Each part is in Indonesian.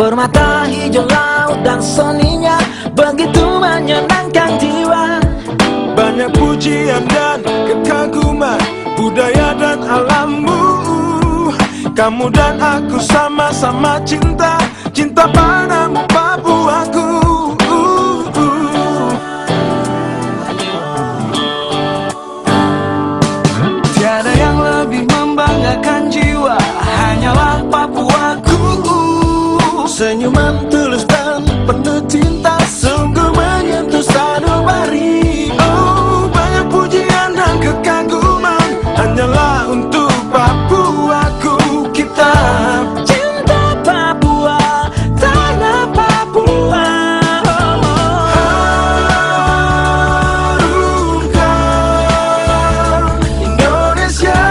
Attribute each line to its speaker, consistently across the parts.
Speaker 1: Permata hijau laut dan soninya begitu menyenangkan jiwa.
Speaker 2: Banyak pujian dan kekaguman budaya dan alammu. Kamu dan aku sama-sama cinta, cinta padamu Papuaku. Tiada yang lebih membanggakan jiwa, hanyalah Papuaku. Senyuman tulus dan penuh cinta, sungguh menyentuh sanubari. Oh, banyak pujian dan kekaguman, hanyalah untuk Papuaku. Kita
Speaker 1: Cinta Papua, tanah Papua.
Speaker 2: harumkan Indonesia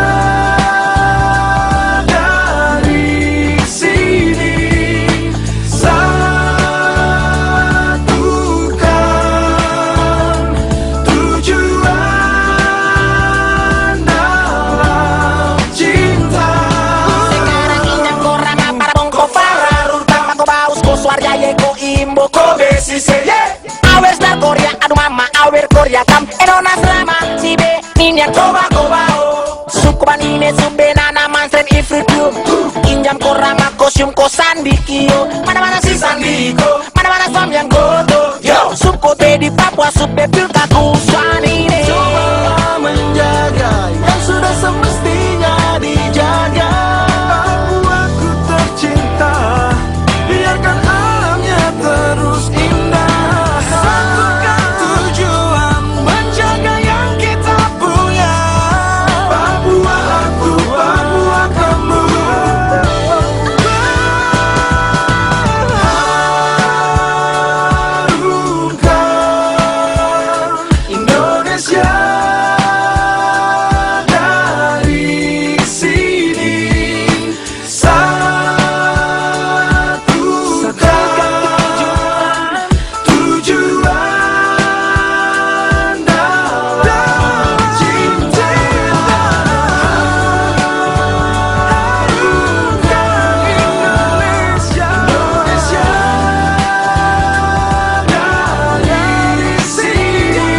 Speaker 2: dari sini. Satukan tujuan dalam cinta.
Speaker 3: Sekarang injak korang para bongko para rurtama ko baus ko swarja ye ko imbo ko
Speaker 2: Besi seye
Speaker 3: awer star Korea adu mama awer Korea kam enona selama sibe ninya koba kobao suku banine sube nana mansen ifritu injam korang ako syum ko sandikio mana-mana si sandiko mana-mana som yang godo yo suku te di Papua sube pilkaku swanine
Speaker 2: coba menjaga yang sudah semestinya dijaga. Papuaku tercinta, biarkan alamnya terus indah. Satukan tujuan, menjaga yang kita punya. Papua aku, Papua kamu. Harumkan Indonesia dari sini. Satukan tujuan dalam cinta. Harumkan Indonesia dari sini.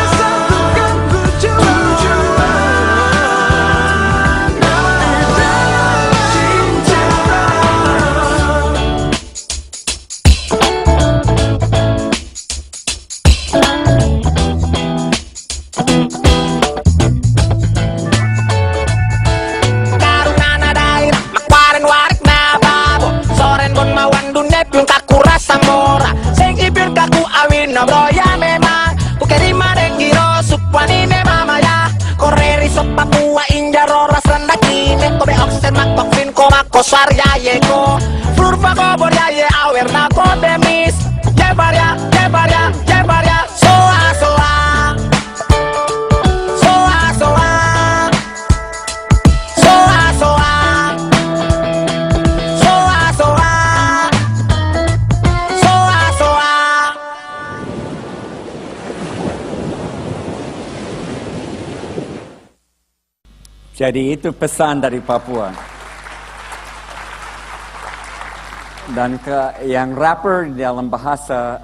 Speaker 2: Satukan tujuan dalam cinta.
Speaker 3: karunana dair makwaren warik na babo soren bon mawan dunde pyun kaku rasa mora sing ipyun kaku awin na broya memang kukerima dengiro supwanine mama ya koreri sop Papua injaro ras rendah kine kobe oxen makbok fin ko mako swar ya yeko flurpa ko bor ya ye awer na ko demis jebarya jebarya jebarya soa soa soa soa soa soa soa soa soa soa.
Speaker 4: Jadi itu pesan dari Papua. Dan yang rapper dalam bahasa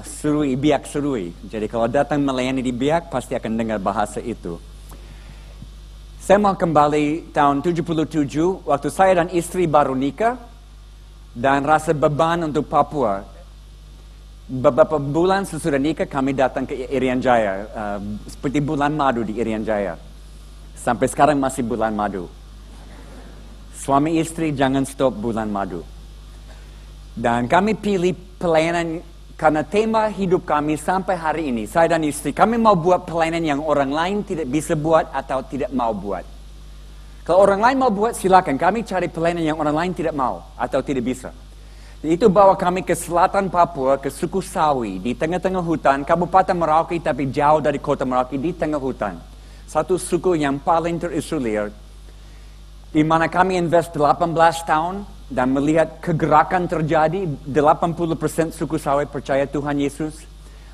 Speaker 4: Surui, Biak Surui. Jadi kalau datang melayani di Biak pasti akan dengar bahasa itu. Saya mau kembali tahun 77 waktu saya dan istri baru nikah dan rasa beban untuk Papua. Beberapa bulan sesudah nikah kami datang ke Irian Jaya, seperti bulan madu di Irian Jaya. Sampai sekarang masih bulan madu. Suami istri jangan stop bulan madu. Dan kami pilih pelayanan karena tema hidup kami sampai hari ini, saya dan istri, kami mau buat pelayanan yang orang lain tidak bisa buat atau tidak mau buat. Kalau orang lain mau buat silakan, kami cari pelayanan yang orang lain tidak mau atau tidak bisa. Itu bawa kami ke selatan Papua, ke suku Sawi, di tengah-tengah hutan, Kabupaten Merauke tapi jauh dari kota Merauke, di tengah hutan. Satu suku yang paling terisolir, di mana kami invest 18 tahun dan melihat kegerakan terjadi. 80% suku Sawi percaya Tuhan Yesus.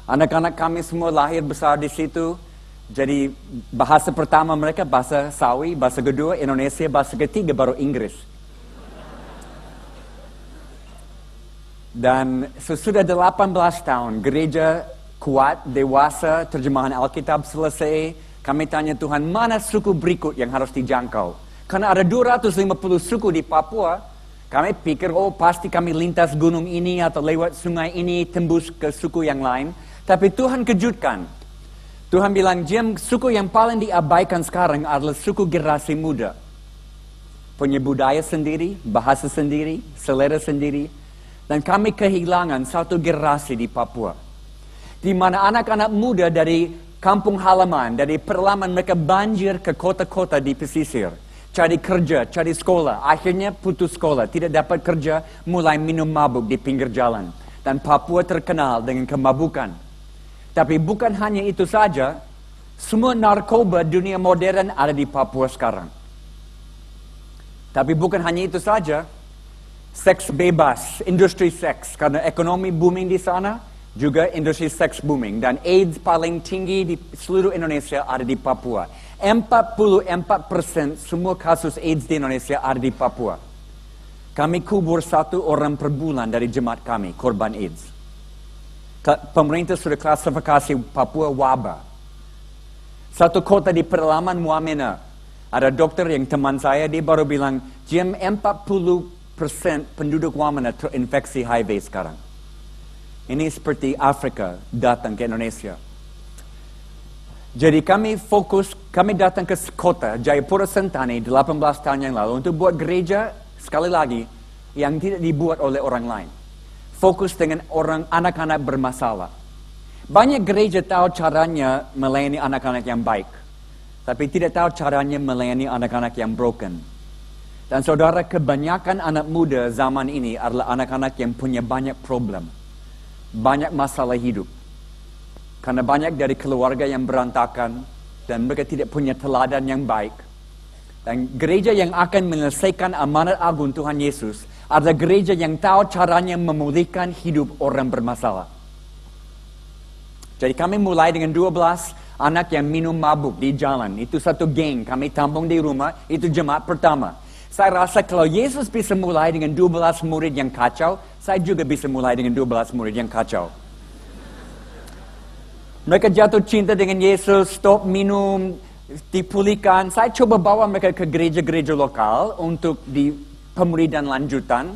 Speaker 4: Anak-anak kami semua lahir besar di situ. Jadi bahasa pertama mereka bahasa Sawi, bahasa kedua Indonesia, bahasa ketiga baru Inggris. Dan sesudah 18 tahun, gereja kuat, dewasa, terjemahan Alkitab selesai. Kami tanya Tuhan, mana suku berikut yang harus dijangkau? Karena ada 250 suku di Papua. Kami pikir, pasti kami lintas gunung ini atau lewat sungai ini, tembus ke suku yang lain. Tapi Tuhan kejutkan. Tuhan bilang, Jim, suku yang paling diabaikan sekarang adalah suku generasi muda. Punya budaya sendiri, bahasa sendiri, selera sendiri. Dan kami kehilangan satu generasi di Papua. Di mana anak-anak muda dari kampung halaman, dari perlaman mereka banjir ke kota-kota di pesisir. Cari kerja, cari sekolah. Akhirnya putus sekolah, tidak dapat kerja, mulai minum mabuk di pinggir jalan. Dan Papua terkenal dengan kemabukan. Tapi bukan hanya itu saja, semua narkoba dunia modern ada di Papua sekarang. Tapi bukan hanya itu saja, seks bebas, industri seks. Karena ekonomi booming di sana, juga industri seks booming. Dan AIDS paling tinggi di seluruh Indonesia ada di Papua. 44% semua kasus AIDS di Indonesia ada di Papua. Kami kubur 1 orang per bulan dari jemaat kami, korban AIDS. Pemerintah sudah klasifikasi Papua wabah. Satu kota di pedalaman Wamena, ada dokter yang teman saya, dia baru bilang, Jim, 40% penduduk Wamena terinfeksi HIV sekarang. Ini seperti Afrika datang ke Indonesia. Jadi kami datang ke kota Jayapura Sentani 18 tahun yang lalu untuk buat gereja, sekali lagi, yang tidak dibuat oleh orang lain. Fokus dengan anak-anak bermasalah. Banyak gereja tahu caranya melayani anak-anak yang baik. Tapi tidak tahu caranya melayani anak-anak yang broken. Dan saudara, kebanyakan anak muda zaman ini adalah anak-anak yang punya banyak problem. Banyak masalah hidup. Karena banyak dari keluarga yang berantakan. Dan mereka tidak punya teladan yang baik. Dan gereja yang akan menyelesaikan amanat agung Tuhan Yesus adalah gereja yang tahu caranya memulihkan hidup orang bermasalah. Jadi kami mulai dengan 12 anak yang minum mabuk di jalan. Itu satu geng, kami tampung di rumah, itu jemaat pertama. Saya rasa kalau Yesus bisa mulai dengan 12 murid yang kacau, saya juga bisa mulai dengan 12 murid yang kacau. Mereka jatuh cinta dengan Yesus, stop minum, dipulihkan. Saya coba bawa mereka ke gereja-gereja lokal untuk di pemuridan lanjutan,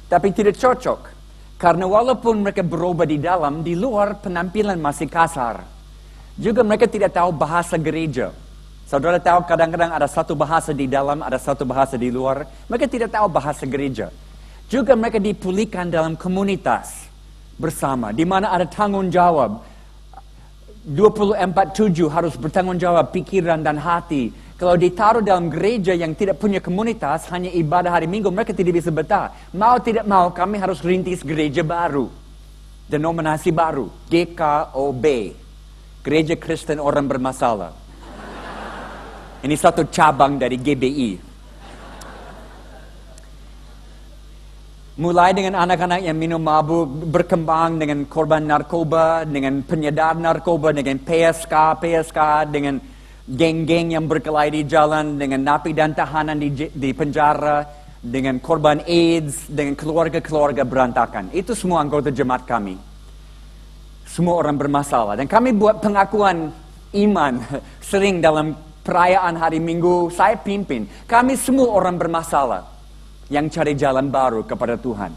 Speaker 4: tapi tidak cocok. Karena walaupun mereka berubah di dalam, di luar penampilan masih kasar. Juga mereka tidak tahu bahasa gereja. Saudara tahu kadang-kadang ada satu bahasa di dalam, ada satu bahasa di luar. Mereka tidak tahu bahasa gereja. Juga mereka dipulihkan dalam komunitas bersama, di mana ada tanggung jawab. 24/7 harus bertanggung jawab pikiran dan hati. Kalau ditaruh dalam gereja yang tidak punya komunitas, hanya ibadah hari Minggu, mereka tidak bisa betah. Mau tidak mau, kami harus rintis gereja baru. Denominasi baru, GKOB. Gereja Kristen Orang Bermasalah. Ini satu cabang dari GBI. Mulai dengan anak-anak yang minum mabuk, berkembang dengan korban narkoba, dengan penyedar narkoba, dengan PSK, dengan geng-geng yang berkelahi di jalan, dengan napi dan tahanan di penjara, dengan korban AIDS, dengan keluarga-keluarga berantakan. Itu semua anggota jemaat kami. Semua orang bermasalah. Dan kami buat pengakuan iman sering dalam perayaan hari Minggu, saya pimpin. Kami semua orang bermasalah yang cari jalan baru kepada Tuhan.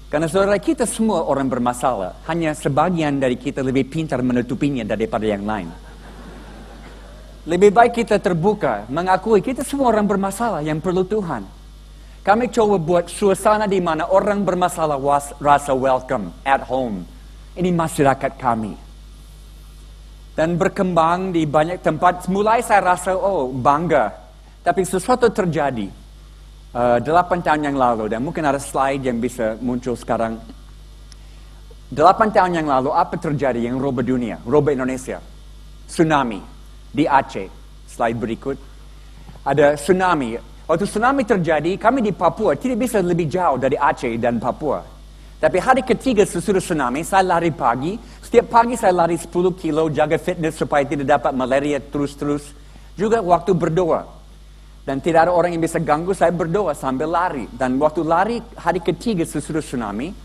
Speaker 4: Karena saudara, kita semua orang bermasalah. Hanya sebagian dari kita lebih pintar menutupinya daripada yang lain. Lebih baik kita terbuka, mengakui kita semua orang bermasalah yang perlu Tuhan. Kami coba buat suasana di mana orang bermasalah rasa welcome, at home. Ini masyarakat kami. Dan berkembang di banyak tempat. Mulai saya rasa, bangga. Tapi sesuatu terjadi. 8 tahun yang lalu, dan mungkin ada slide yang bisa muncul sekarang. 8 tahun yang lalu, apa terjadi yang rubah dunia, rubah Indonesia? Tsunami di Aceh. Slide berikut. Ada tsunami. Waktu tsunami terjadi, kami di Papua tidak bisa lebih jauh dari Aceh dan Papua. Tapi hari ketiga sesudah tsunami, saya lari pagi, Setiap pagi saya lari 10 kilo, jaga fitness supaya tidak dapat malaria terus-terus. Juga waktu berdoa. Dan tidak ada orang yang bisa ganggu, saya berdoa sambil lari. Dan waktu lari hari ketiga sesudah tsunami,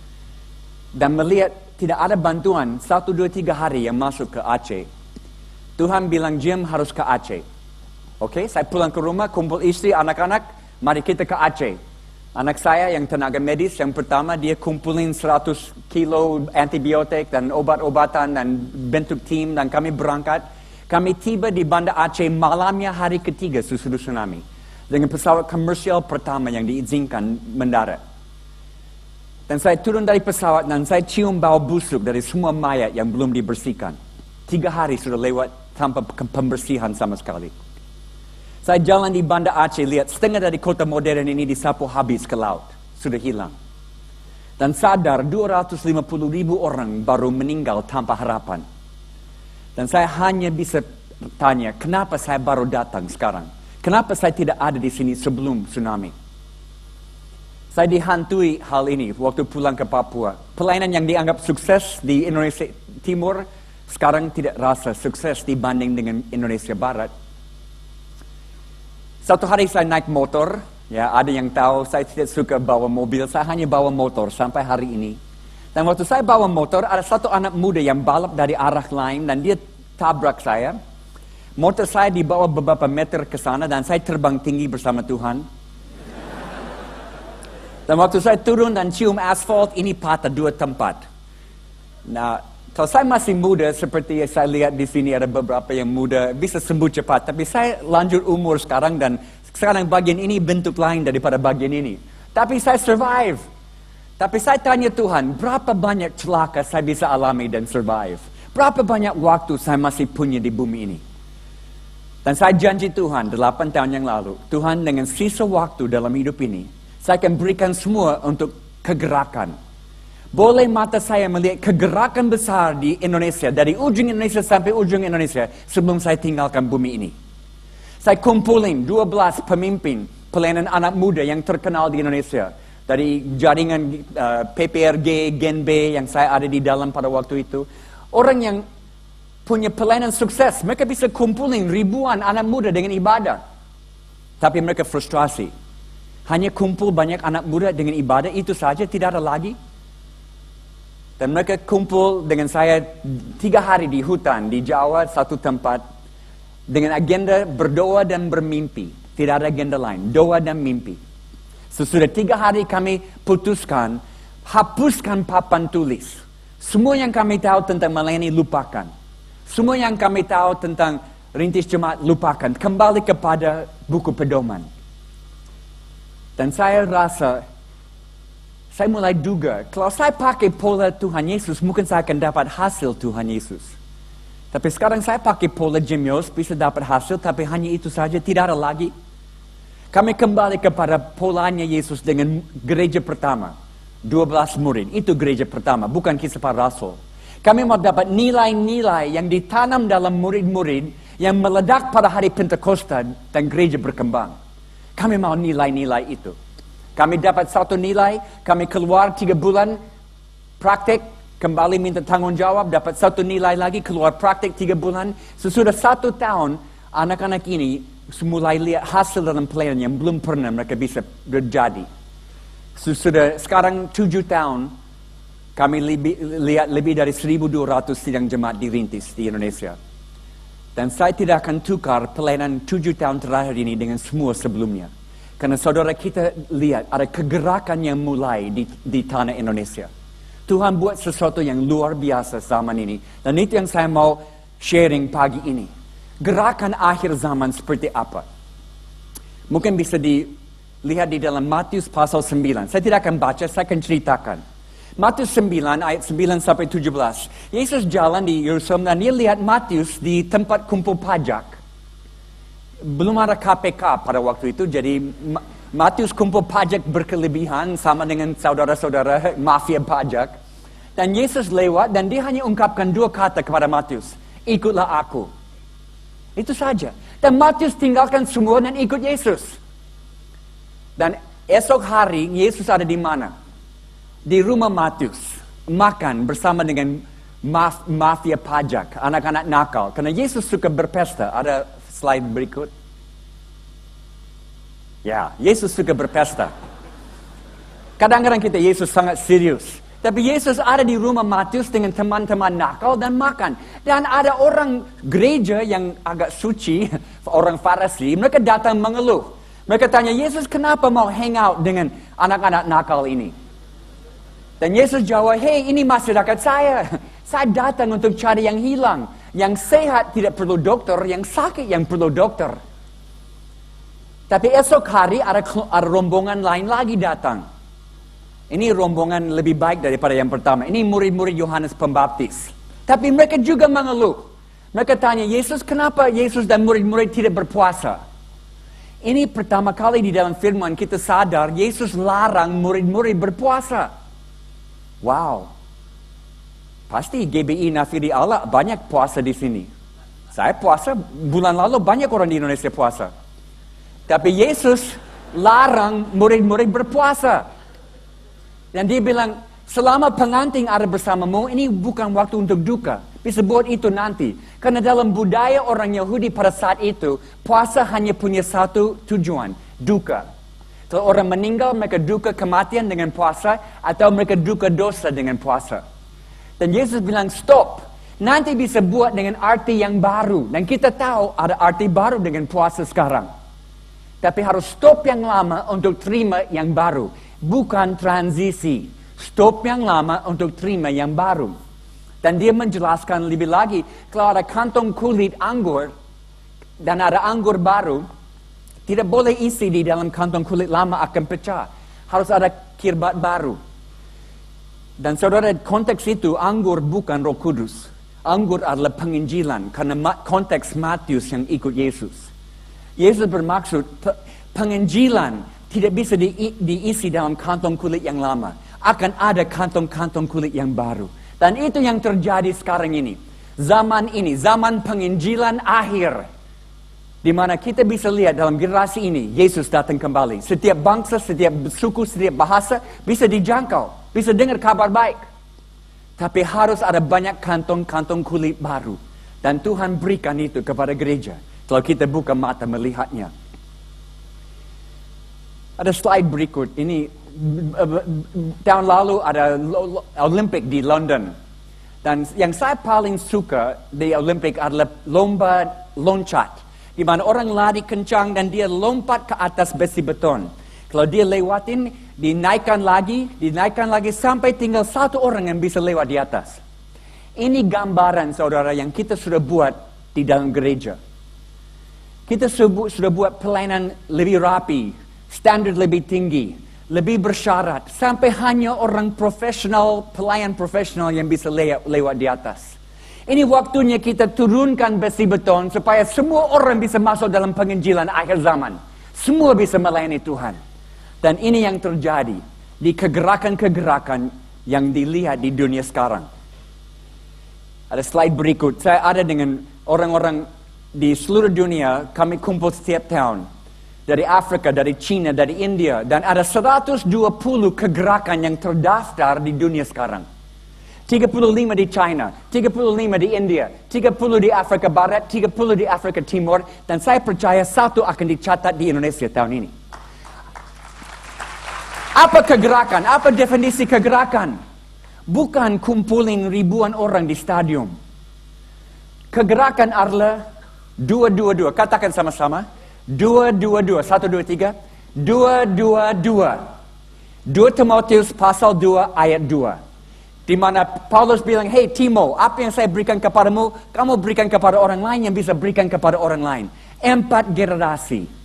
Speaker 4: dan melihat tidak ada bantuan 1, 2, 3 hari yang masuk ke Aceh. Tuhan bilang, Jim harus ke Aceh. Oke, saya pulang ke rumah, kumpul istri, anak-anak, mari kita ke Aceh. Anak saya yang tenaga medis, yang pertama dia kumpulin 100 kilo antibiotik dan obat-obatan dan bentuk tim dan kami berangkat. Kami tiba di Banda Aceh malamnya hari ketiga sesudah tsunami. Dengan pesawat komersial pertama yang diizinkan mendarat. Dan saya turun dari pesawat dan saya cium bau busuk dari semua mayat yang belum dibersihkan. 3 hari sudah lewat tanpa pembersihan sama sekali. Saya jalan di Banda Aceh, lihat setengah dari kota modern ini disapu habis ke laut. Sudah hilang. Dan sadar 250.000 orang baru meninggal tanpa harapan. Dan saya hanya bisa tanya, kenapa saya baru datang sekarang? Kenapa saya tidak ada di sini sebelum tsunami? Saya dihantui hal ini waktu pulang ke Papua. Pelayanan yang dianggap sukses di Indonesia Timur, sekarang tidak rasa sukses dibanding dengan Indonesia Barat. Satu hari saya naik motor, ya ada yang tahu saya tidak suka bawa mobil, saya hanya bawa motor sampai hari ini. Dan waktu saya bawa motor, ada satu anak muda yang balap dari arah lain dan dia tabrak saya. Motor saya dibawa beberapa meter ke sana dan saya terbang tinggi bersama Tuhan. Dan waktu saya turun dan cium asfalt, ini patah 2 tempat. Nah, kalau saya masih muda, seperti yang saya lihat di sini ada beberapa yang muda, bisa sembuh cepat. Tapi saya lanjut umur sekarang dan sekarang bagian ini bentuk lain daripada bagian ini. Tapi saya survive. Tapi saya tanya Tuhan, berapa banyak celaka saya bisa alami dan survive? Berapa banyak waktu saya masih punya di bumi ini? Dan saya janji Tuhan 8 tahun yang lalu, Tuhan dengan sisa waktu dalam hidup ini, saya akan berikan semua untuk kegerakan. Boleh mata saya melihat kegerakan besar di Indonesia, dari ujung Indonesia sampai ujung Indonesia, sebelum saya tinggalkan bumi ini. Saya kumpulin 12 pemimpin pelayanan anak muda yang terkenal di Indonesia. Dari jaringan PPRG, Gen B yang saya ada di dalam pada waktu itu. Orang yang punya pelayanan sukses, mereka bisa kumpulin ribuan anak muda dengan ibadah. Tapi mereka frustrasi. Hanya kumpul banyak anak muda dengan ibadah, itu saja, tidak ada lagi. Dan mereka kumpul dengan saya 3 hari di hutan, di Jawa, satu tempat. Dengan agenda berdoa dan bermimpi. Tidak ada agenda lain, doa dan mimpi. Sesudah 3 hari kami putuskan, hapuskan papan tulis. Semua yang kami tahu tentang melayani, lupakan. Semua yang kami tahu tentang rintis jemaat, lupakan. Kembali kepada buku pedoman. Dan saya rasa, saya mulai duga, kalau saya pakai pola Tuhan Yesus, mungkin saya akan dapat hasil Tuhan Yesus. Tapi sekarang saya pakai pola Jim Yos, bisa dapat hasil, tapi hanya itu saja, tidak ada lagi. Kami kembali kepada polanya Yesus dengan gereja pertama. 12 murid, itu gereja pertama, bukan kisah para rasul. Kami mau dapat nilai-nilai yang ditanam dalam murid-murid, yang meledak pada hari Pentakosta, dan gereja berkembang. Kami mau nilai-nilai itu. Kami dapat satu nilai, kami keluar 3 bulan, praktek, kembali minta tanggung jawab, dapat satu nilai lagi, keluar praktek 3 bulan. Sesudah 1 tahun, anak-anak ini mulai lihat hasil dalam pelayanan yang belum pernah mereka bisa terjadi. Sesudah sekarang 7 tahun, kami lihat lebih dari 1.200 sidang jemaat dirintis di Indonesia. Dan saya tidak akan tukar pelayanan 7 tahun terakhir ini dengan semua sebelumnya. Karena saudara kita lihat ada kegerakan yang mulai di tanah Indonesia. Tuhan buat sesuatu yang luar biasa zaman ini. Dan itu yang saya mau sharing pagi ini. Gerakan akhir zaman seperti apa? Mungkin bisa dilihat di dalam Matius pasal 9. Saya tidak akan baca, saya akan ceritakan. Matius 9 ayat 9 sampai 17. Yesus jalan di Yerusalem dan dia lihat Matius di tempat kumpul pajak. Belum ada KPK pada waktu itu, jadi Matius kumpul pajak berkelebihan sama dengan saudara-saudara mafia pajak. Dan Yesus lewat dan dia hanya ungkapkan 2 kata kepada Matius. Ikutlah aku. Itu saja. Dan Matius tinggalkan semua dan ikut Yesus. Dan esok hari Yesus ada di mana? Di rumah Matius. Makan bersama dengan mafia pajak, anak-anak nakal. Karena Yesus suka berpesta. Ada slide berikut. Ya, Yesus suka berpesta. Kadang-kadang kita Yesus sangat serius. Tapi Yesus ada di rumah Matius dengan teman-teman nakal dan makan. Dan ada orang gereja yang agak suci, orang Farisi, mereka datang mengeluh. Mereka tanya, Yesus kenapa mau hang out dengan anak-anak nakal ini? Dan Yesus jawab, hey ini masyarakat saya. Saya datang untuk cari yang hilang. Yang sehat tidak perlu dokter, yang sakit yang perlu dokter. Tapi esok hari ada rombongan lain lagi datang. Ini rombongan lebih baik daripada yang pertama. Ini murid-murid Yohanes Pembaptis. Tapi mereka juga mengeluh. Mereka tanya, Yesus kenapa Yesus dan murid-murid tidak berpuasa? Ini pertama kali di dalam firman kita sadar, Yesus larang murid-murid berpuasa. Wow. Pasti GBI Nafiri Allah banyak puasa di sini. Saya puasa, bulan lalu banyak orang di Indonesia puasa. Tapi Yesus larang murid-murid berpuasa. Dan dia bilang, selama pengantin ada bersamamu, ini bukan waktu untuk duka. Bisa buat itu nanti. Karena dalam budaya orang Yahudi pada saat itu, puasa hanya punya satu tujuan, duka. Kalau orang meninggal, mereka duka kematian dengan puasa, atau mereka duka dosa dengan puasa. Dan Yesus bilang, stop. Nanti bisa buat dengan arti yang baru. Dan kita tahu ada arti baru dengan puasa sekarang. Tapi harus stop yang lama untuk terima yang baru. Bukan transisi. Stop yang lama untuk terima yang baru. Dan dia menjelaskan lebih lagi, kalau ada kantong kulit anggur, dan ada anggur baru, tidak boleh isi di dalam kantong kulit lama akan pecah. Harus ada kirbat baru. Dan saudara, konteks itu anggur bukan Roh Kudus. Anggur adalah penginjilan karena konteks Matius yang ikut Yesus. Yesus bermaksud penginjilan tidak bisa diisi dalam kantong kulit yang lama. Akan ada kantong-kantong kulit yang baru. Dan itu yang terjadi sekarang ini. Zaman ini, zaman penginjilan akhir. Di mana kita bisa lihat dalam generasi ini, Yesus datang kembali. Setiap bangsa, setiap suku, setiap bahasa bisa dijangkau. Bisa dengar kabar baik. Tapi harus ada banyak kantong-kantong kulit baru. Dan Tuhan berikan itu kepada gereja. Kalau kita buka mata melihatnya. Ada slide berikut. Ini tahun lalu ada Olimpik di London. Dan yang saya paling suka di Olimpik adalah lomba loncat. Di mana orang lari kencang dan dia lompat ke atas besi beton. Kalau dia lewatin, dinaikkan lagi sampai tinggal satu orang yang bisa lewat di atas. Ini gambaran saudara yang kita sudah buat di dalam gereja. Kita sudah buat pelayanan lebih rapi, standar lebih tinggi, lebih bersyarat. Sampai hanya orang profesional, pelayan profesional yang bisa lewat di atas. Ini waktunya kita turunkan besi beton supaya semua orang bisa masuk dalam penginjilan akhir zaman. Semua bisa melayani Tuhan. Dan ini yang terjadi di kegerakan-kegerakan yang dilihat di dunia sekarang. Ada slide berikut. Saya ada dengan orang-orang di seluruh dunia. Kami kumpul setiap tahun. Dari Afrika, dari China, dari India. Dan ada 120 kegerakan yang terdaftar di dunia sekarang. 35 di China, 35 di India, 30 di Afrika Barat, 30 di Afrika Timur. Dan saya percaya satu akan dicatat di Indonesia tahun ini. Apa kegerakan? Apa definisi kegerakan? Bukan kumpulin ribuan orang di stadium. Kegerakan adalah 222. Katakan sama-sama. 222. 1, 2, 3. 222. 2 Timotius pasal 2 ayat 2. Di mana Paulus bilang, hey Timo, apa yang saya berikan kepadamu, kamu berikan kepada orang lain yang bisa berikan kepada orang lain. 4 generasi.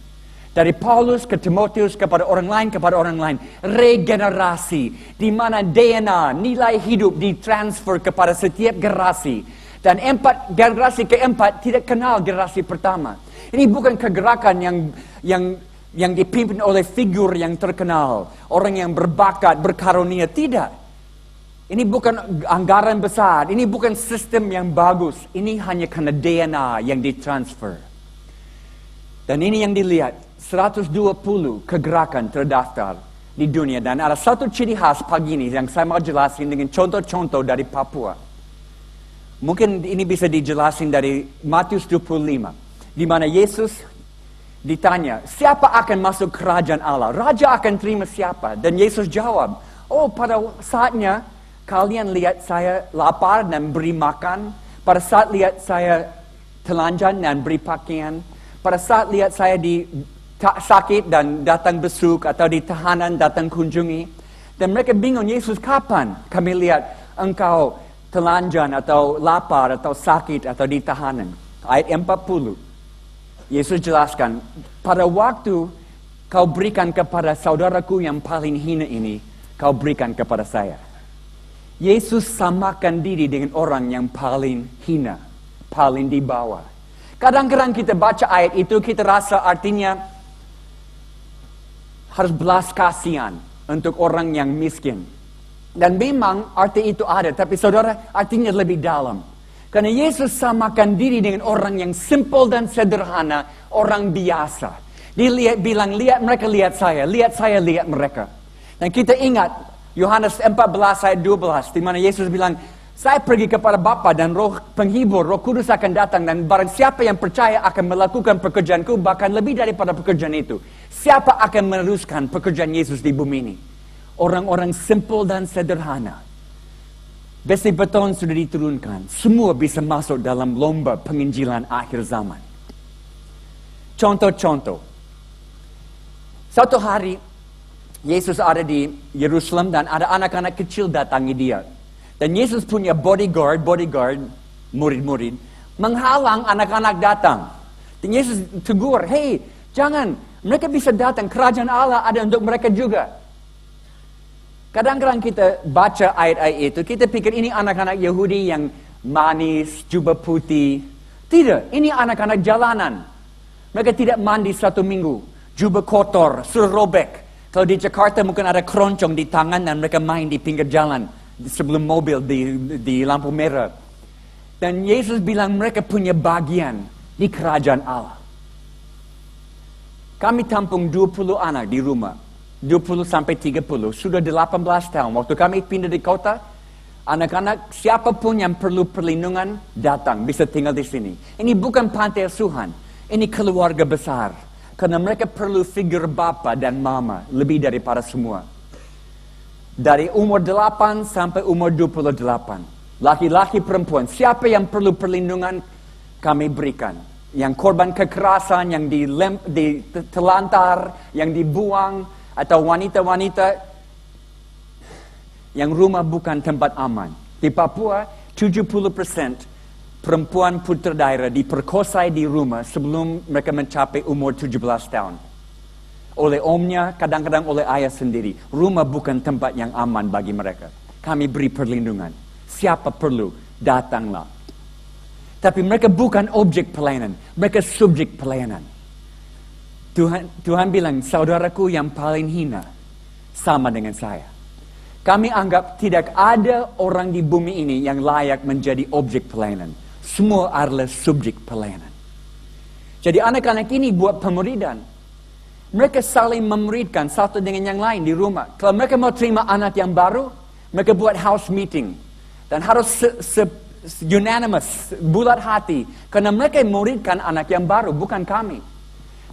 Speaker 4: Dari Paulus ke Timotius kepada orang lain. Regenerasi. Di mana DNA, nilai hidup ditransfer kepada setiap generasi. Dan generasi keempat tidak kenal generasi pertama. Ini bukan kegerakan yang dipimpin oleh figur yang terkenal. Orang yang berbakat, berkarunia. Tidak. Ini bukan anggaran besar. Ini bukan sistem yang bagus. Ini hanya karena DNA yang ditransfer. Dan ini yang dilihat. 120 kegerakan terdaftar di dunia. Dan ada satu ciri khas pagi ini yang saya mau jelasin dengan contoh-contoh dari Papua. Mungkin ini bisa dijelasin dari Matius 25. Di mana Yesus ditanya, siapa akan masuk kerajaan Allah? Raja akan terima siapa? Dan Yesus jawab, oh pada saatnya kalian lihat saya lapar dan beri makan. Pada saat lihat saya telanjang dan beri pakaian. Pada saat lihat saya sakit dan datang besuk atau di tahanan datang kunjungi. Dan mereka bingung, Yesus kapan kami lihat engkau telanjang atau lapar atau sakit atau di tahanan. Ayat 40. Yesus jelaskan, pada waktu kau berikan kepada saudaraku yang paling hina ini, kau berikan kepada saya. Yesus samakan diri dengan orang yang paling hina, paling di bawah. Kadang-kadang kita baca ayat itu, kita rasa artinya harus belas kasihan untuk orang yang miskin. Dan memang arti itu ada, tapi saudara artinya lebih dalam. Karena Yesus samakan diri dengan orang yang simple dan sederhana, orang biasa. Dia bilang, mereka lihat saya, lihat mereka. Dan kita ingat, Yohanes 14 ayat 12, di mana Yesus bilang, saya pergi kepada Bapa dan roh penghibur, roh kudus akan datang. Dan barang siapa yang percaya akan melakukan pekerjaanku, bahkan lebih daripada pekerjaan itu. Siapa akan meneruskan pekerjaan Yesus di bumi ini? Orang-orang simple dan sederhana. Besi beton sudah diturunkan. Semua bisa masuk dalam lomba penginjilan akhir zaman. Contoh-contoh. Satu hari, Yesus ada di Yerusalem dan ada anak-anak kecil datangi dia. Dan Yesus punya bodyguard, murid-murid, menghalang anak-anak datang. Dan Yesus tegur, hey, jangan, mereka bisa datang, kerajaan Allah ada untuk mereka juga. Kadang-kadang kita baca ayat-ayat itu, kita pikir ini anak-anak Yahudi yang manis, jubah putih. Tidak, ini anak-anak jalanan. Mereka tidak mandi 1 minggu, jubah kotor, sudah robek. Kalau di Jakarta mungkin ada keroncong di tangan dan mereka main di pinggir jalan sebelum mobil di lampu merah. Dan Yesus bilang mereka punya bagian di kerajaan Allah. Kami tampung 20 anak di rumah. 20 sampai 30, sudah 18 tahun. Waktu kami pindah di kota, anak-anak siapapun yang perlu perlindungan datang, bisa tinggal di sini. Ini bukan pantai asuhan, ini keluarga besar. Karena mereka perlu figur bapa dan mama, lebih daripada semua. Dari umur 8 sampai umur 28. Laki-laki perempuan, siapa yang perlu perlindungan, kami berikan. Yang korban kekerasan, yang ditelantar, yang dibuang, atau wanita-wanita yang rumah bukan tempat aman. Di Papua, 70% perempuan putra daerah diperkosa di rumah sebelum mereka mencapai umur 17 tahun. Oleh omnya, kadang-kadang oleh ayah sendiri. Rumah bukan tempat yang aman bagi mereka. Kami beri perlindungan. Siapa perlu, datanglah. Tapi mereka bukan objek pelayanan, mereka subjek pelayanan. Tuhan bilang, saudaraku yang paling hina sama dengan saya. Kami anggap tidak ada orang di bumi ini yang layak menjadi objek pelayanan. Semua adalah subjek pelayanan. Jadi anak-anak ini buat pemuridan. Mereka saling memuridkan satu dengan yang lain di rumah. Kalau mereka mau terima anak yang baru, mereka buat house meeting. Dan harus unanimous, bulat hati. Karena mereka memuridkan anak yang baru, bukan kami.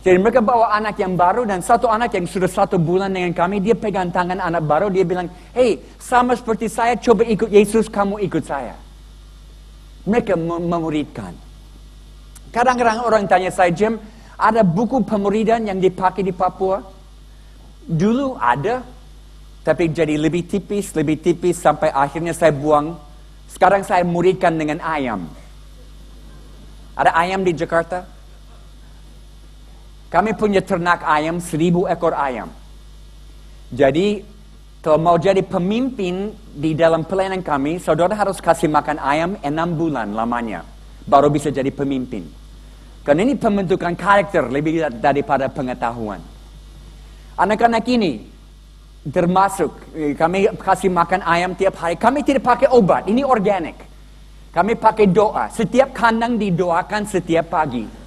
Speaker 4: Jadi mereka bawa anak yang baru dan satu anak yang sudah 1 bulan dengan kami, dia pegang tangan anak baru, dia bilang, hey, sama seperti saya, coba ikut Yesus, kamu ikut saya. Mereka memuridkan. Kadang-kadang orang tanya saya, Jim, ada buku pemuridan yang dipakai di Papua? Dulu ada, tapi jadi lebih tipis sampai akhirnya saya buang. Sekarang saya muridkan dengan ayam. Ada ayam di Jakarta? Kami punya ternak ayam, 1000 ekor ayam. Jadi, kalau mau jadi pemimpin di dalam pelayanan kami, saudara harus kasih makan ayam 6 bulan lamanya. Baru bisa jadi pemimpin. Karena ini pembentukan karakter lebih daripada pengetahuan. Anak-anak ini, termasuk, kami kasih makan ayam tiap hari. Kami tidak pakai obat, ini organik. Kami pakai doa. Setiap kandang didoakan setiap pagi.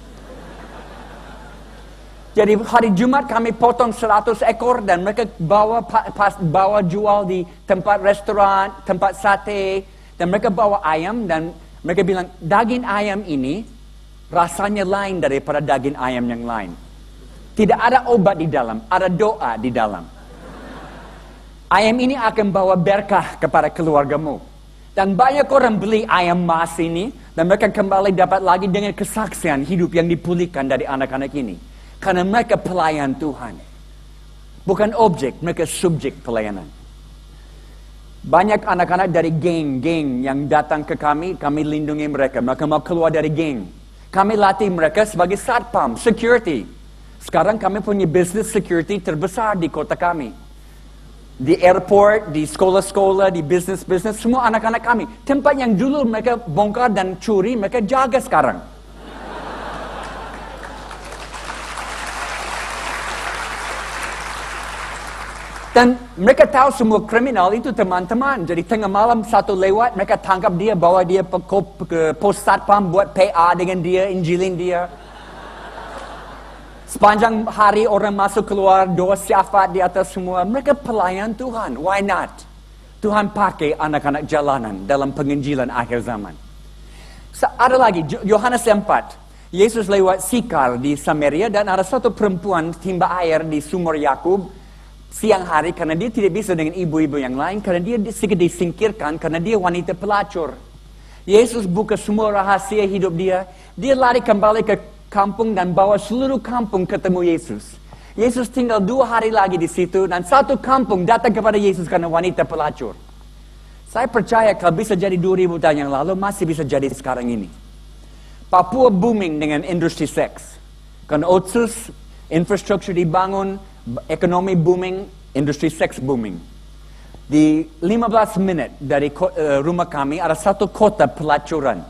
Speaker 4: Jadi hari Jumat kami potong 100 ekor dan mereka bawa jual di tempat restoran, tempat sate. Dan mereka bawa ayam dan Mereka bilang, daging ayam ini rasanya lain daripada daging ayam yang lain. Tidak ada obat di dalam, ada doa di dalam. Ayam ini akan bawa berkah kepada keluargamu. Dan banyak orang beli ayam mas ini, dan mereka kembali dapat lagi dengan kesaksian hidup yang dipulihkan dari anak-anak ini. Karena mereka pelayan Tuhan. Bukan objek, mereka subjek pelayanan. Banyak anak-anak dari geng yang datang ke kami lindungi mereka. Mereka mau keluar dari geng. Kami latih mereka sebagai satpam, security. Sekarang kami punya business security terbesar di kota kami. Di airport, di sekolah-sekolah, di business-business, semua anak-anak kami. Tempat yang dulu mereka bongkar dan curi, mereka jaga sekarang. Dan mereka tahu semua kriminal itu teman-teman. Jadi tengah malam satu lewat, mereka tangkap dia, bawa dia ke pos satpam, buat PA dengan dia, injilin dia. Sepanjang hari orang masuk keluar, doa syafaat di atas semua. Mereka pelayan Tuhan. Why not? Tuhan pakai anak-anak jalanan dalam penginjilan akhir zaman. Ada lagi, Yohanes 4. Yesus lewat Sikar di Samaria dan ada satu perempuan timba air di sumur Yakub siang hari karena dia tidak bisa dengan ibu-ibu yang lain karena dia sedikit disingkirkan karena dia wanita pelacur. Yesus buka semua rahasia hidup dia. Dia lari kembali ke kampung dan bawa seluruh kampung ketemu Yesus. Yesus tinggal 2 hari lagi di situ dan satu kampung datang kepada Yesus karena wanita pelacur. Saya percaya kalau bisa jadi 2000 tahun yang lalu masih bisa jadi sekarang ini. Papua booming dengan industri seks. Karena Otsus, infrastruktur dibangun, ekonomi booming, industri seks booming. Di 15 menit dari rumah kami ada satu kota pelacuran.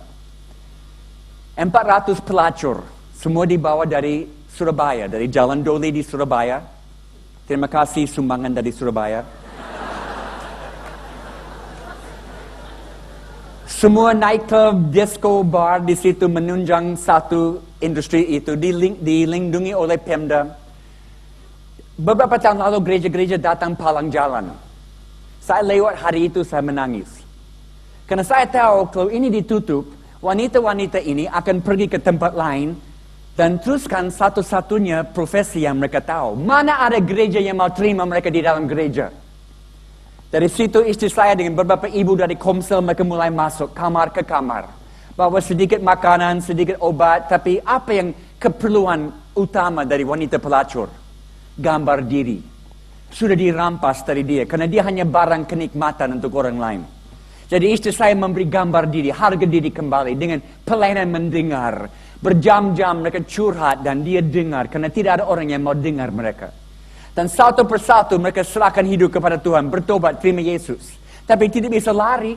Speaker 4: 400 pelacur. Semua dibawa dari Surabaya, dari Jalan Doli di Surabaya. Terima kasih sumbangan dari Surabaya. Semua nightclub, disco, bar di situ menunjang satu industri itu dilindungi oleh Pemda. Beberapa tahun lalu gereja-gereja datang palang jalan. Saya lewat hari itu saya menangis. Karena saya tahu kalau ini ditutup, wanita-wanita ini akan pergi ke tempat lain dan teruskan satu-satunya profesi yang mereka tahu. Mana ada gereja yang mau terima mereka di dalam gereja? Dari situ istri saya dengan beberapa ibu dari Komsel mereka mulai masuk kamar ke kamar. Bawa sedikit makanan, sedikit obat. Tapi apa yang keperluan utama dari wanita pelacur? Gambar diri. Sudah dirampas dari dia. Karena dia hanya barang kenikmatan untuk orang lain. Jadi istri saya memberi gambar diri, harga diri kembali dengan pelayanan mendengar. Berjam-jam mereka curhat dan dia dengar karena tidak ada orang yang mau dengar mereka. Dan satu persatu mereka serahkan hidup kepada Tuhan, bertobat, terima Yesus. Tapi tidak bisa lari.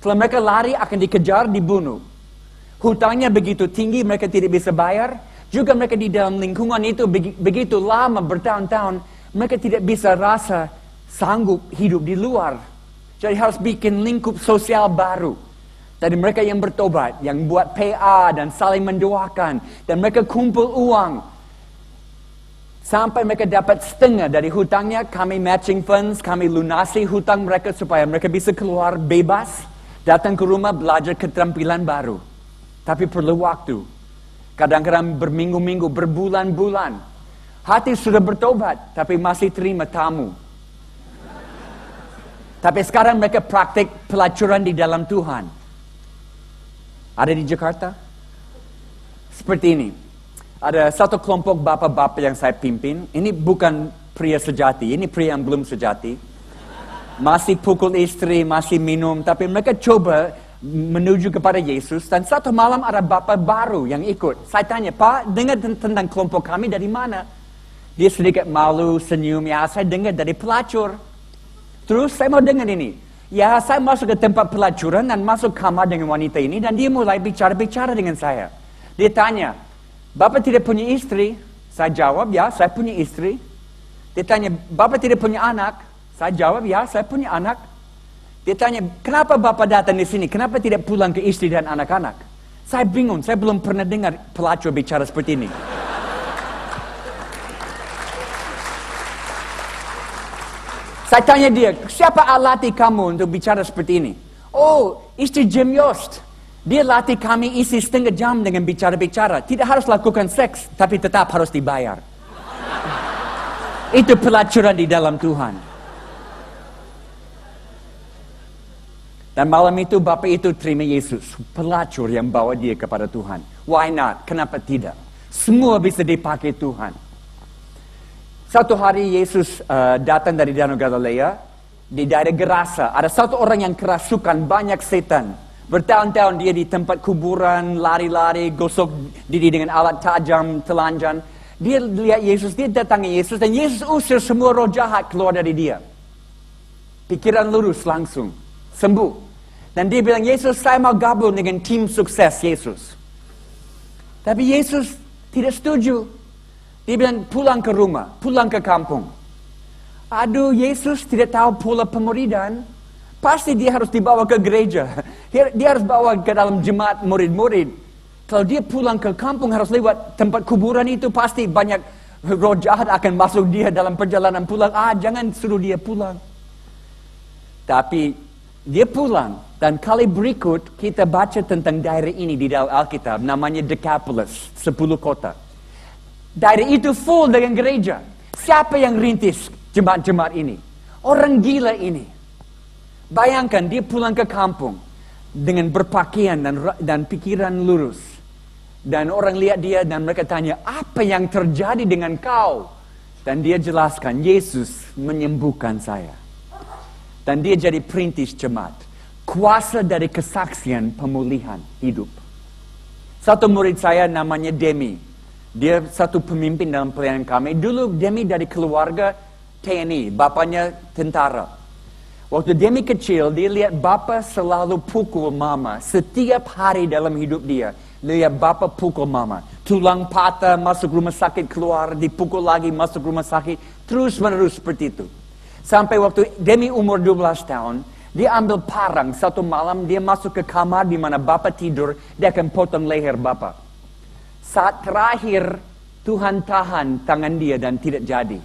Speaker 4: Kalau mereka lari akan dikejar, dibunuh. Hutangnya begitu tinggi mereka tidak bisa bayar. Juga mereka di dalam lingkungan itu begitu lama bertahun-tahun mereka tidak bisa rasa sanggup hidup di luar. Jadi harus bikin lingkup sosial baru. Dari mereka yang bertobat, yang buat PA dan saling mendoakan. Dan mereka kumpul uang. Sampai mereka dapat setengah dari hutangnya, kami matching funds, kami lunasi hutang mereka supaya mereka bisa keluar bebas. Datang ke rumah belajar keterampilan baru. Tapi perlu waktu. Kadang-kadang berminggu-minggu, berbulan-bulan. Hati sudah bertobat, tapi masih terima tamu. Tapi sekarang mereka praktik pelacuran di dalam Tuhan. Ada di Jakarta? Seperti ini. Ada satu kelompok bapak-bapak yang saya pimpin. Ini bukan pria sejati. Ini pria yang belum sejati. Masih pukul istri, masih minum. Tapi mereka coba menuju kepada Yesus. Dan satu malam ada bapak baru yang ikut. Saya tanya, Pak, dengar tentang kelompok kami dari mana? Dia sedikit malu, senyum. Ya, saya dengar dari pelacur. Terus saya mau dengar ini. Ya, saya masuk ke tempat pelacuran dan masuk kamar dengan wanita ini. Dan dia mulai bicara-bicara dengan saya. Dia tanya, Bapak tidak punya istri? Saya jawab, ya, saya punya istri. Dia tanya, Bapak tidak punya anak? Saya jawab, ya, saya punya anak. Dia tanya, kenapa Bapak datang di sini? Kenapa tidak pulang ke istri dan anak-anak? Saya bingung, saya belum pernah dengar pelacur bicara seperti ini. Saya tanya dia, siapa alatih kamu untuk bicara seperti ini? Oh, istri Jim Yost. Dia latih kami isi setengah jam dengan bicara-bicara. Tidak harus lakukan seks, tapi tetap harus dibayar. Itu pelacuran di dalam Tuhan. Dan malam itu Bapak itu terima Yesus. Pelacur yang bawa dia kepada Tuhan. Why not? Kenapa tidak? Semua bisa dipakai Tuhan. Satu hari Yesus datang dari Danau Galilea. Di daerah Gerasa. Ada satu orang yang kerasukan banyak setan. Bertahun-tahun dia di tempat kuburan, lari-lari, gosok diri dengan alat tajam, telanjang. Dia lihat Yesus, dia datangi Yesus, dan Yesus usir semua roh jahat keluar dari dia. Pikiran lurus langsung, sembuh. Dan dia bilang, Yesus, saya mau gabung dengan tim sukses Yesus. Tapi Yesus tidak setuju. Dia bilang, pulang ke rumah, pulang ke kampung. Aduh, Yesus tidak tahu pola pemuridan. Pasti dia harus dibawa ke gereja. Dia harus bawa ke dalam jemaat murid-murid. Kalau dia pulang ke kampung harus lewat tempat kuburan itu, pasti banyak roh jahat akan masuk dia dalam perjalanan pulang. Jangan suruh dia pulang. Tapi dia pulang. Dan kali berikut kita baca tentang daerah ini di dalam Alkitab. Namanya Decapolis, 10 kota. Daerah itu full dengan gereja. Siapa yang rintis jemaat-jemaat ini? Orang gila ini. Bayangkan dia pulang ke kampung dengan berpakaian dan pikiran lurus. Dan orang lihat dia dan mereka tanya, apa yang terjadi dengan kau? Dan dia jelaskan, Yesus menyembuhkan saya. Dan dia jadi perintis jemaat. Kuasa dari kesaksian pemulihan hidup. Satu murid saya namanya Demi. Dia satu pemimpin dalam pelayanan kami. Dulu Demi dari keluarga TNI, bapaknya tentara. Waktu Demi kecil, dia lihat bapa selalu pukul mama. Setiap hari dalam hidup dia, lihat bapa pukul mama. Tulang patah, masuk rumah sakit, keluar, dipukul lagi, masuk rumah sakit. Terus menerus seperti itu. Sampai waktu Demi umur 12 tahun, dia ambil parang. Satu malam, dia masuk ke kamar di mana bapa tidur, dia akan potong leher bapa. Saat terakhir, Tuhan tahan tangan dia dan tidak jadi.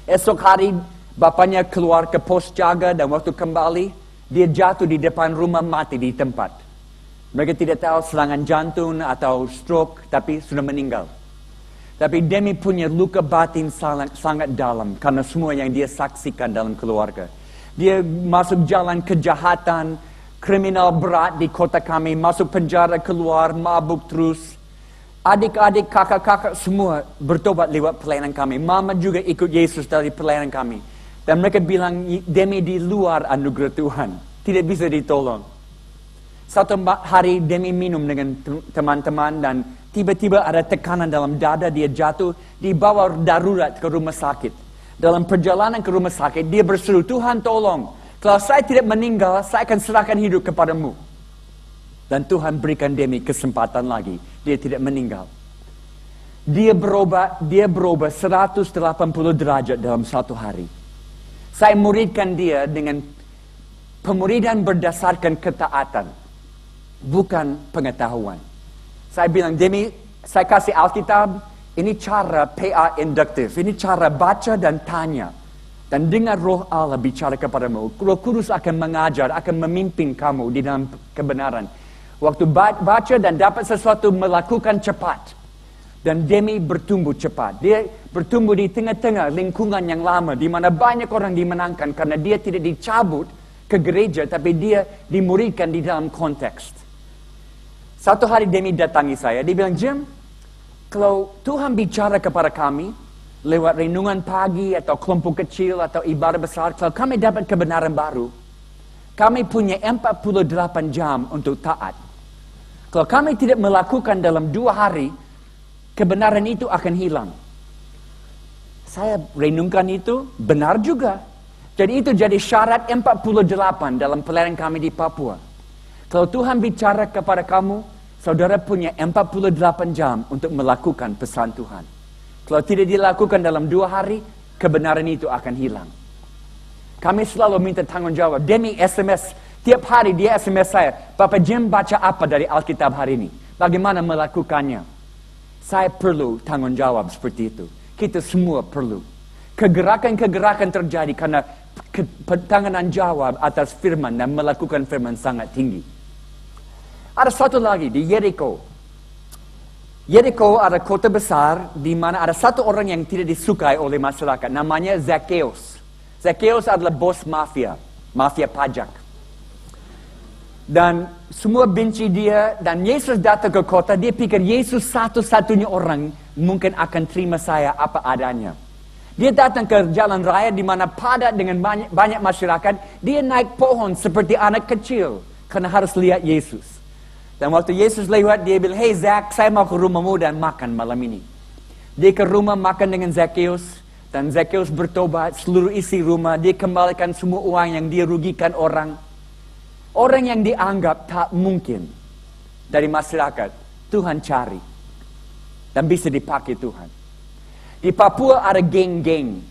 Speaker 4: Esok hari, bapaknya keluar ke pos jaga dan waktu kembali, dia jatuh di depan rumah mati di tempat. Mereka tidak tahu serangan jantung atau stroke, tapi sudah meninggal. Tapi Demi punya luka batin sangat dalam karena semua yang dia saksikan dalam keluarga. Dia masuk jalan kejahatan, kriminal berat di kota kami, masuk penjara, keluar, mabuk terus. Adik-adik, kakak-kakak semua bertobat lewat pelayanan kami. Mama juga ikut Yesus dari pelayanan kami. Dan mereka bilang, Demi di luar anugerah Tuhan. Tidak bisa ditolong. Satu hari Demi minum dengan teman-teman dan tiba-tiba ada tekanan dalam dada, dia jatuh, dibawa darurat ke rumah sakit. Dalam perjalanan ke rumah sakit, dia berseru, Tuhan tolong. Kalau saya tidak meninggal, saya akan serahkan hidup kepadamu. Dan Tuhan berikan Demi kesempatan lagi. Dia tidak meninggal. Dia berubah 180 derajat dalam satu hari. Saya muridkan dia dengan pemuridan berdasarkan ketaatan, bukan pengetahuan. Saya bilang, Demi, saya kasih Alkitab, ini cara PA induktif, ini cara baca dan tanya. Dan dengar roh Allah bicara kepadamu. Roh Kudus akan mengajar, akan memimpin kamu di dalam kebenaran. Waktu baca dan dapat sesuatu, melakukan cepat. Dan Demi bertumbuh cepat. Dia bertumbuh di tengah-tengah lingkungan yang lama, di mana banyak orang dimenangkan karena dia tidak dicabut ke gereja, tapi dia dimuridkan di dalam konteks. Satu hari Demi datangi saya, dia bilang, Jim, kalau Tuhan bicara kepada kami, lewat renungan pagi atau kelompok kecil atau ibadah besar, kalau kami dapat kebenaran baru, kami punya 48 jam untuk taat. Kalau kami tidak melakukan dalam 2 hari, kebenaran itu akan hilang. Saya renungkan itu, benar juga. Jadi itu jadi syarat 48 dalam pelayanan kami di Papua. Kalau Tuhan bicara kepada kamu, saudara punya 48 jam untuk melakukan pesan Tuhan. Kalau tidak dilakukan dalam 2 hari, kebenaran itu akan hilang. Kami selalu minta tanggung jawab. Demi SMS, tiap hari dia SMS saya, Bapak Jim baca apa dari Alkitab hari ini? Bagaimana melakukannya? Saya perlu tanggung jawab seperti itu. Kita semua perlu. Kegerakan-kegerakan terjadi karena pertanganan jawab atas firman dan melakukan firman sangat tinggi. Ada satu lagi di Jericho. Jericho ada kota besar di mana ada satu orang yang tidak disukai oleh masyarakat. Namanya Zacchaeus. Zacchaeus adalah bos mafia pajak. Dan semua benci dia, dan Yesus datang ke kota, dia pikir Yesus satu-satunya orang mungkin akan terima saya apa adanya. Dia datang ke jalan raya di mana padat dengan banyak masyarakat, dia naik pohon seperti anak kecil, karena harus lihat Yesus. Dan waktu Yesus lewat, dia bilang, "Hey Zak, saya mau ke rumahmu dan makan malam ini." Dia ke rumah makan dengan Zacchaeus, dan Zacchaeus bertobat, seluruh isi rumah, dia kembalikan semua uang yang dia rugikan orang. Orang yang dianggap tak mungkin dari masyarakat, Tuhan cari. Dan bisa dipakai Tuhan. Di Papua ada geng-geng.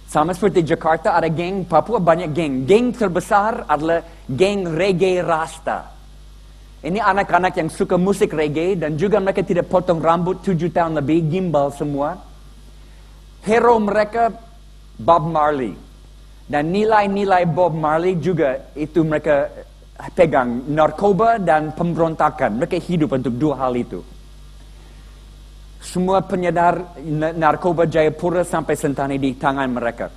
Speaker 4: Sama seperti Jakarta ada geng, Papua banyak geng. Geng terbesar adalah geng reggae Rasta. Ini anak-anak yang suka musik reggae dan juga mereka tidak potong rambut 7 tahun lebih, gimbal semua. Hero mereka Bob Marley. Dan nilai-nilai Bob Marley juga itu mereka pegang, narkoba dan pemberontakan. Mereka hidup untuk 2 hal itu. Semua penyedar narkoba Jayapura sampai Sentani di tangan mereka.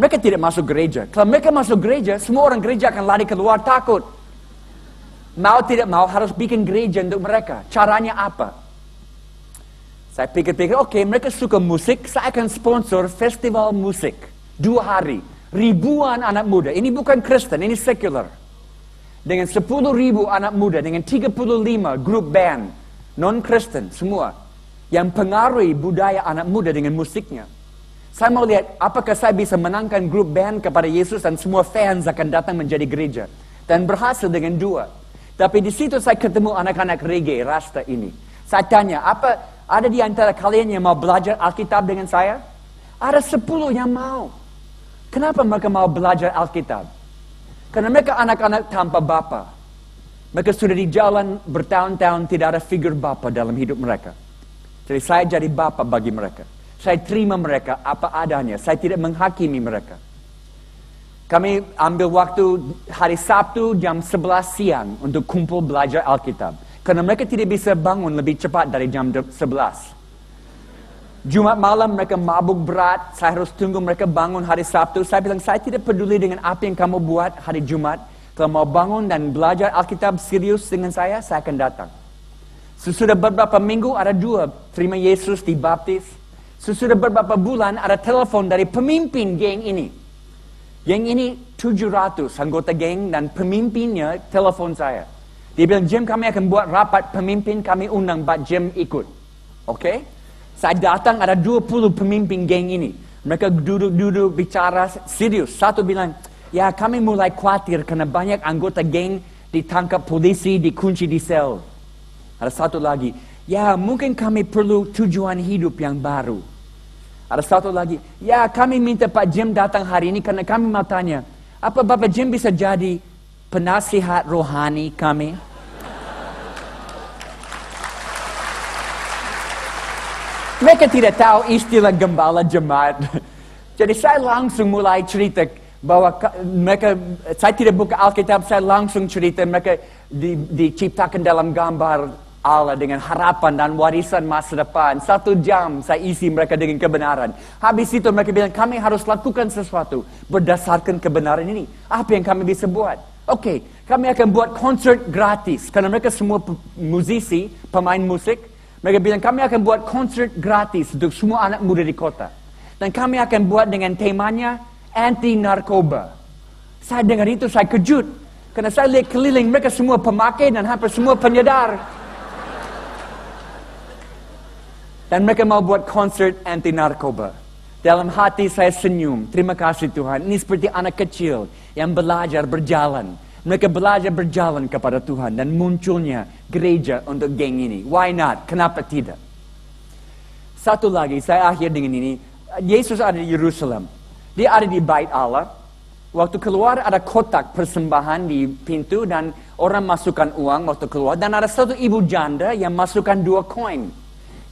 Speaker 4: Mereka tidak masuk gereja. Kalau mereka masuk gereja, semua orang gereja akan lari keluar takut. Mau tidak mau harus bikin gereja untuk mereka. Caranya apa? Saya pikir-pikir, oke, mereka suka musik, saya akan sponsor festival musik. 2 hari, ribuan anak muda. Ini bukan Kristen, ini sekular. Dengan 10.000 anak muda, dengan 35 grup band, non-Kristen semua, yang pengaruhi budaya anak muda dengan musiknya. Saya mau lihat apakah saya bisa menangkan grup band kepada Yesus dan semua fans akan datang menjadi gereja. Dan berhasil dengan 2. Tapi di situ saya ketemu anak-anak reggae Rasta ini. Saya tanya, apa ada di antara kalian yang mau belajar Alkitab dengan saya? Ada 10 yang mau. Kenapa mereka mau belajar Alkitab? Karena mereka anak-anak tanpa bapa. Mereka sudah di jalan bertahun-tahun, tidak ada figur bapa dalam hidup mereka. Jadi saya jadi bapa bagi mereka. Saya terima mereka apa adanya. Saya tidak menghakimi mereka. Kami ambil waktu hari Sabtu jam 11 siang untuk kumpul belajar Alkitab. Karena mereka tidak bisa bangun lebih cepat dari jam 11. Jumat malam mereka mabuk berat, saya harus tunggu mereka bangun hari Sabtu. Saya bilang, saya tidak peduli dengan apa yang kamu buat hari Jumat. Kalau mau bangun dan belajar Alkitab serius dengan saya akan datang. Sesudah beberapa minggu ada 2, terima Yesus, dibaptis. Sesudah beberapa bulan ada telepon dari pemimpin geng ini. Geng ini 700 anggota geng dan pemimpinnya telepon saya. Dia bilang, "Jim, kami akan buat rapat pemimpin, kami undang Pak Jim ikut." Oke? Saya datang, ada 20 pemimpin geng ini. Mereka duduk-duduk bicara serius. Satu bilang, "Ya kami mulai khawatir karena banyak anggota geng ditangkap polisi, dikunci di sel." Ada satu lagi, "Ya mungkin kami perlu tujuan hidup yang baru." Ada satu lagi, "Ya kami minta Pak Jim datang hari ini karena kami mau tanya, apa Bapak Jim bisa jadi penasihat rohani kami?" Mereka tidak tahu istilah gembala jemaat. Jadi saya langsung mulai cerita bahwa saya tidak buka Alkitab, saya langsung cerita mereka diciptakan dalam gambar Allah dengan harapan dan warisan masa depan. 1 jam saya isi mereka dengan kebenaran. Habis itu mereka bilang, kami harus lakukan sesuatu berdasarkan kebenaran ini. Apa yang kami bisa buat? Oke, kami akan buat konsert gratis. Karena mereka semua musisi, pemain musik. Mereka bilang, kami akan buat konsert gratis untuk semua anak muda di kota. Dan kami akan buat dengan temanya anti-narkoba. Saya dengar itu, saya kejut. Karena saya lihat keliling mereka semua pemakai dan hampir semua penyedar. Dan mereka mau buat konsert anti-narkoba. Dalam hati saya senyum. Terima kasih Tuhan. Ini seperti anak kecil yang belajar berjalan. Mereka belajar berjalan kepada Tuhan dan munculnya gereja untuk geng ini. Why not? Kenapa tidak? Satu lagi, saya akhir dengan ini. Yesus ada di Yerusalem. Dia ada di Bait Allah. Waktu keluar ada kotak persembahan di pintu dan orang masukkan uang waktu keluar. Dan ada satu ibu janda yang masukkan 2 koin.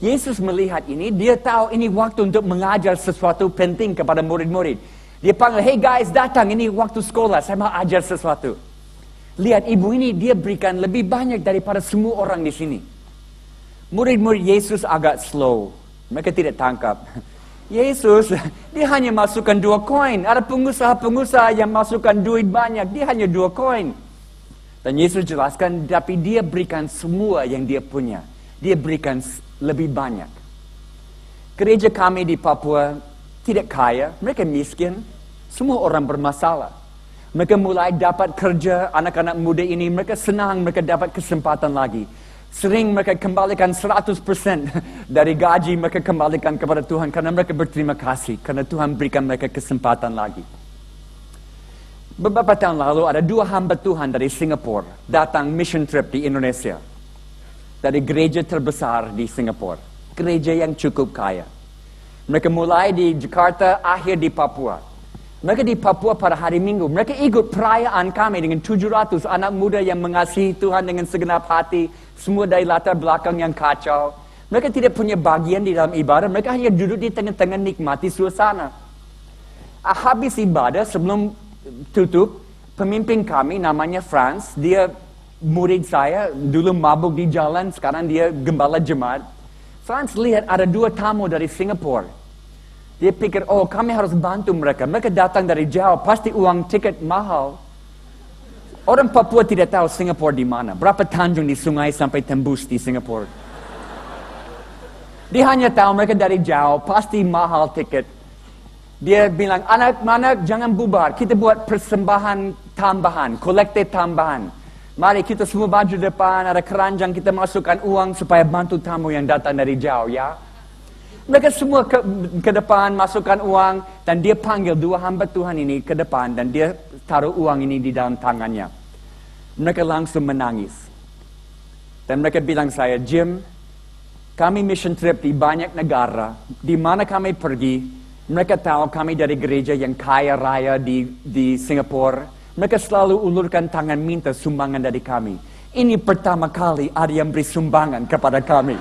Speaker 4: Yesus melihat ini, dia tahu ini waktu untuk mengajar sesuatu penting kepada murid-murid. Dia panggil, hey guys datang, ini waktu sekolah, saya mau ajar sesuatu. Lihat ibu ini, dia berikan lebih banyak daripada semua orang di sini. Murid-murid Yesus agak slow. Mereka tidak tangkap. Yesus, dia hanya masukkan 2 koin. Ada pengusaha-pengusaha yang masukkan duit banyak. Dia hanya 2 koin. Dan Yesus jelaskan, tapi dia berikan semua yang dia punya. Dia berikan lebih banyak. Gereja kami di Papua tidak kaya. Mereka miskin. Semua orang bermasalah. Mereka mulai dapat kerja, anak-anak muda ini. Mereka senang mereka dapat kesempatan lagi. Sering mereka kembalikan 100% dari gaji mereka kembalikan kepada Tuhan karena mereka berterima kasih karena Tuhan berikan mereka kesempatan lagi. Beberapa tahun lalu ada 2 hamba Tuhan dari Singapura datang mission trip di Indonesia. Dari gereja terbesar di Singapura. Gereja yang cukup kaya. Mereka mulai di Jakarta, akhir di Papua. Mereka di Papua pada hari Minggu. Mereka ikut perayaan kami dengan 700 anak muda yang mengasihi Tuhan dengan segenap hati. Semua dari latar belakang yang kacau. Mereka tidak punya bagian di dalam ibadah. Mereka hanya duduk di tengah-tengah nikmati suasana. Habis ibadah sebelum tutup, pemimpin kami namanya Franz. Dia murid saya. Dulu mabuk di jalan. Sekarang dia gembala jemaat. Franz lihat ada 2 tamu dari Singapura. Dia pikir, oh kami harus bantu mereka. Mereka datang dari jauh, pasti uang tiket mahal. Orang Papua tidak tahu Singapura di mana. Berapa tanjung di sungai sampai tembus di Singapura. Dia hanya tahu mereka dari jauh, pasti mahal tiket. Dia bilang, anak-anak jangan bubar. Kita buat persembahan tambahan, kolektif tambahan. Mari kita semua baju depan, ada keranjang, kita masukkan uang supaya bantu tamu yang datang dari jauh ya. Mereka semua ke depan, masukkan uang. Dan dia panggil 2 hamba Tuhan ini ke depan. Dan dia taruh uang ini di dalam tangannya. Mereka langsung menangis. Dan mereka bilang saya, Jim, kami mission trip di banyak negara. Di mana kami pergi, mereka tahu kami dari gereja yang kaya raya di Singapura. Mereka selalu ulurkan tangan minta sumbangan dari kami. Ini pertama kali ada yang beri sumbangan kepada kami.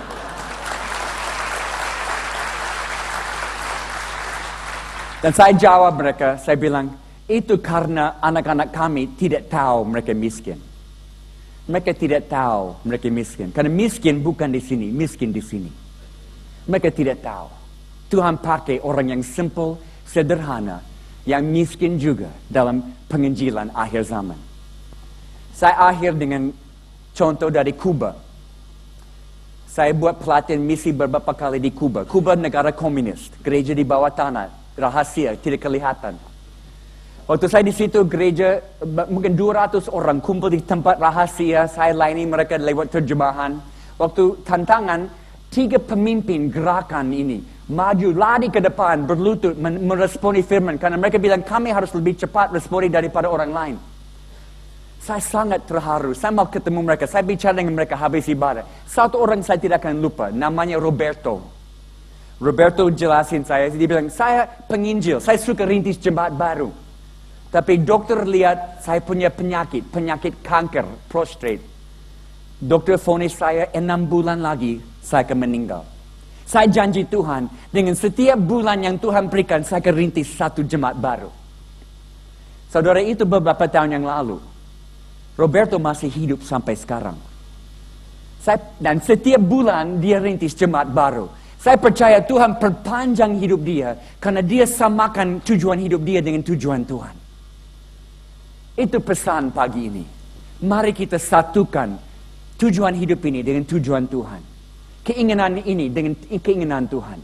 Speaker 4: Dan saya jawab mereka, saya bilang, itu karena anak-anak kami tidak tahu mereka miskin. Mereka tidak tahu mereka miskin. Karena miskin bukan di sini, miskin di sini. Mereka tidak tahu. Tuhan pakai orang yang simple, sederhana, yang miskin juga dalam penginjilan akhir zaman. Saya akhir dengan contoh dari Kuba. Saya buat pelatihan misi beberapa kali di Kuba. Kuba negara komunis, gereja di bawah tanah. Rahasia, tidak kelihatan. Waktu saya di situ gereja, mungkin 200 orang kumpul di tempat rahasia. Saya layani mereka lewat terjemahan. Waktu tantangan, 3 pemimpin gerakan ini maju lari ke depan, berlutut, meresponi firman. Karena mereka bilang kami harus lebih cepat responi daripada orang lain. Saya sangat terharu. Saya mau ketemu mereka. Saya bicara dengan mereka habis ibadah. Satu orang saya tidak akan lupa. Namanya Roberto. Roberto jelasin saya, dia bilang, saya penginjil, saya suka rintis jemaat baru. Tapi dokter lihat saya punya penyakit kanker, prostate. Dokter vonis saya 6 bulan lagi, saya akan meninggal. Saya janji Tuhan, dengan setiap bulan yang Tuhan berikan, saya akan rintis 1 jemaat baru. Saudara, itu beberapa tahun yang lalu. Roberto masih hidup sampai sekarang. Dan setiap bulan dia rintis jemaat baru. Saya percaya Tuhan perpanjang hidup dia karena dia samakan tujuan hidup dia dengan tujuan Tuhan. Itu pesan pagi ini. Mari kita satukan tujuan hidup ini dengan tujuan Tuhan. Keinginan ini dengan keinginan Tuhan.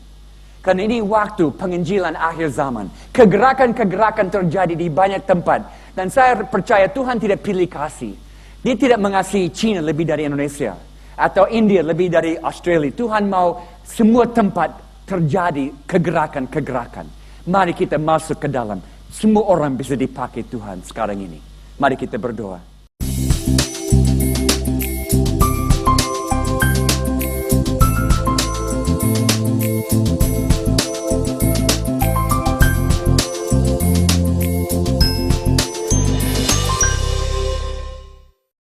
Speaker 4: Karena ini waktu penginjilan akhir zaman. Kegerakan-kegerakan terjadi di banyak tempat. Dan saya percaya Tuhan tidak pilih kasih. Dia tidak mengasihi China lebih dari Indonesia. Atau India lebih dari Australia. Tuhan mau semua tempat terjadi kegerakan-kegerakan. Mari kita masuk ke dalam. Semua orang bisa dipakai Tuhan sekarang ini. Mari kita berdoa.